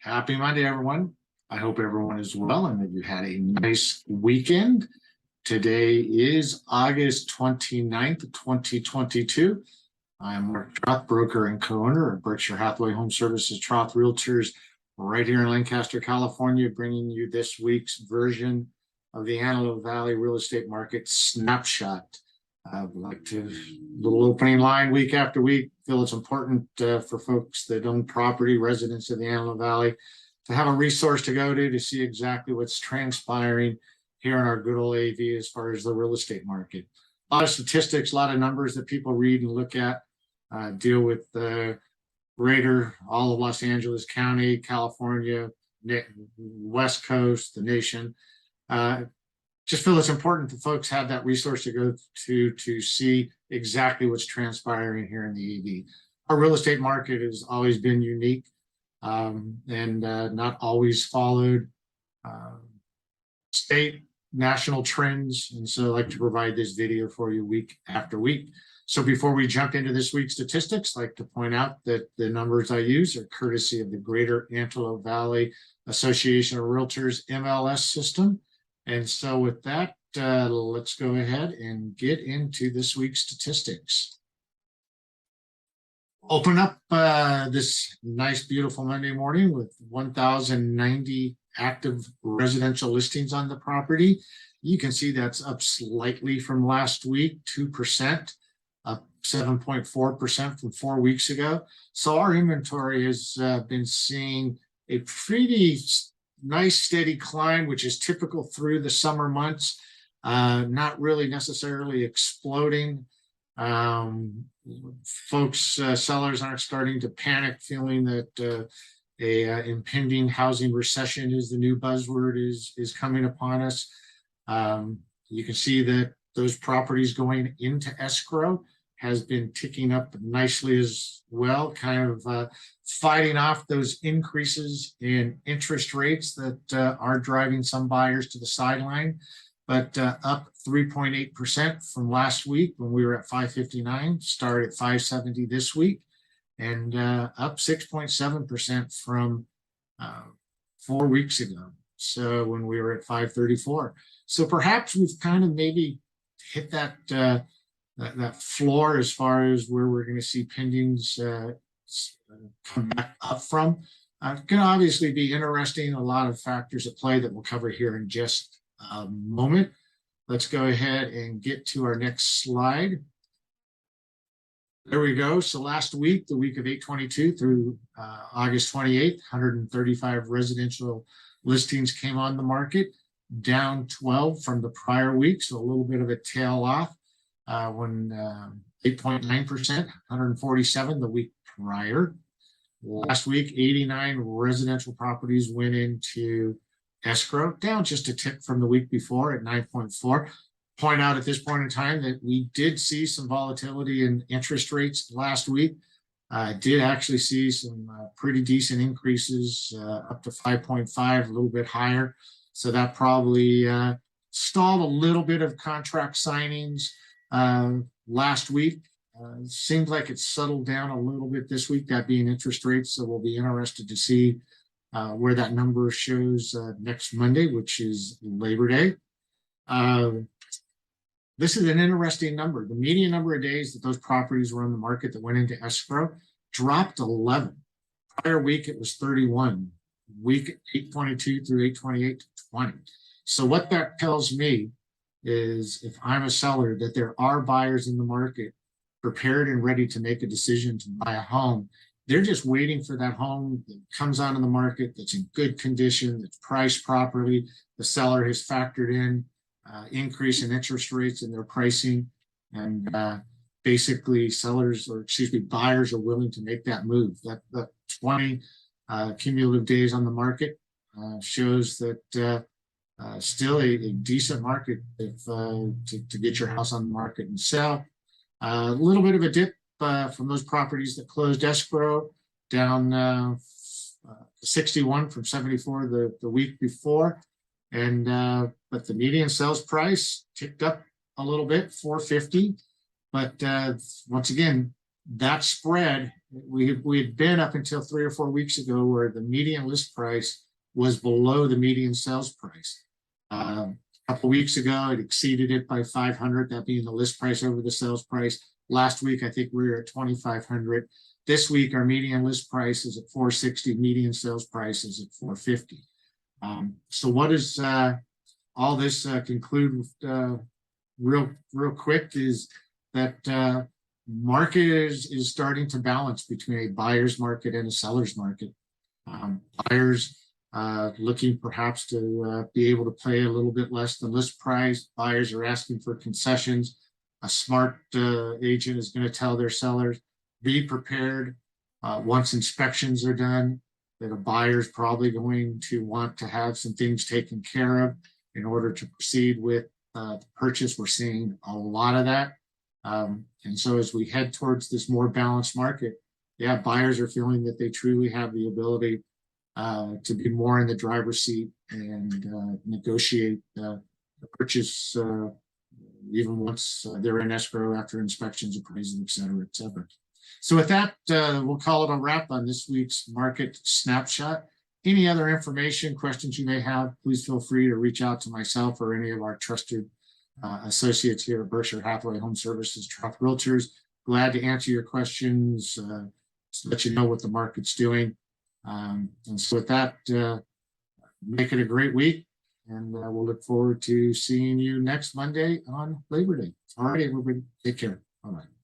Happy Monday, everyone. I hope everyone is well and that you had a nice weekend. Today is August 29th, 2022. I'm Mark Troth, broker and co-owner of Berkshire Hathaway HomeServices, Troth Realtors, right here in Lancaster, California, bringing you this week's version of the Antelope Valley real estate market snapshot. I'd like to, little opening line week after week, feel it's important for folks that own property, residents of the Antelope Valley, to have a resource to go to see exactly what's transpiring here in our good old AV as far as the real estate market. A lot of statistics, a lot of numbers that people read and look at, deal with the greater, all of Los Angeles County, California, West Coast, the nation. Just feel it's important that folks have that resource to go to see exactly what's transpiring here in the EV. Our real estate market has always been unique and not always followed state, national trends. And so I like to provide this video for you week after week. So before we jump into this week's statistics, I'd like to point out that the numbers I use are courtesy of the Greater Antelope Valley Association of Realtors MLS system. And so with that, let's go ahead and get into this week's statistics. Open up this nice, beautiful Monday morning with 1,090 active residential listings on the property. You can see that's up slightly from last week, 2%, up 7.4% from 4 weeks ago. So our inventory has been seeing a pretty nice steady climb, which is typical through the summer months, not really necessarily exploding. Sellers aren't starting to panic, feeling that a impending housing recession is the new buzzword is coming upon us. You can see that those properties going into escrow has been ticking up nicely as well, kind of fighting off those increases in interest rates that are driving some buyers to the sideline, but up 3.8% from last week when we were at 559, started at 570 this week, and up 6.7% from 4 weeks ago. So when we were at 534. So perhaps we've kind of maybe hit that floor as far as where we're going to see pendings come back up from. It can obviously be interesting, a lot of factors at play that we'll cover here in just a moment. Let's go ahead and get to our next slide. There we go. So last week, the week of 8/22 through August 28th, 135 residential listings came on the market, down 12 from the prior week, so a little bit of a tail off. When 8.9%, 147 the week prior. Last week, 89 residential properties went into escrow, down just a tick from the week before at 9.4. Point out at this point in time that we did see some volatility in interest rates last week. Did actually see some pretty decent increases up to 5.5, a little bit higher. So that probably stalled a little bit of contract signings last week. Seems like it's settled down a little bit this week, that being interest rates. So we'll be interested to see where that number shows next Monday, which is Labor Day. This is an interesting number. The median number of days that those properties were on the market that went into escrow dropped 11. Prior week, it was 31. Week 8/22 through 8/28 to 20. So what that tells me is, if I'm a seller, that there are buyers in the market prepared and ready to make a decision to buy a home. They're just waiting for that home that comes onto the market, that's in good condition, that's priced properly. The seller has factored in increase in interest rates in their pricing, and basically buyers are willing to make that move. That 20 cumulative days on the market shows that still a decent market if to get your house on the market and sell. A little bit of a dip from those properties that closed escrow, down 61 from 74 the week before, and but the median sales price ticked up a little bit, 450. But once again, that spread we had been up until 3 or 4 weeks ago where the median list price was below the median sales price. A couple weeks ago, it exceeded it by 500, that being the list price over the sales price. Last week, I think we were at 2,500. This week, our median list price is at 460, median sales price is at 450. So what does all this conclude with, real quick is that market is starting to balance between a buyer's market and a seller's market. Buyers looking perhaps to be able to pay a little bit less than list price. Buyers are asking for concessions. A smart agent is going to tell their sellers, be prepared once inspections are done, that a buyer is probably going to want to have some things taken care of in order to proceed with the purchase. We're seeing a lot of that. And so as we head towards this more balanced market, yeah, buyers are feeling that they truly have the ability to be more in the driver's seat and negotiate the purchase even once they're in escrow after inspections, appraisal, et cetera, et cetera. So with that, we'll call it a wrap on this week's market snapshot. Any other information, questions you may have, please feel free to reach out to myself or any of our trusted associates here at Berkshire Hathaway HomeServices, Troth Realtors. Glad to answer your questions, to let you know what the market's doing. And so with that, make it a great week. And we'll look forward to seeing you next Monday on Labor Day. All right, everybody, take care. All right.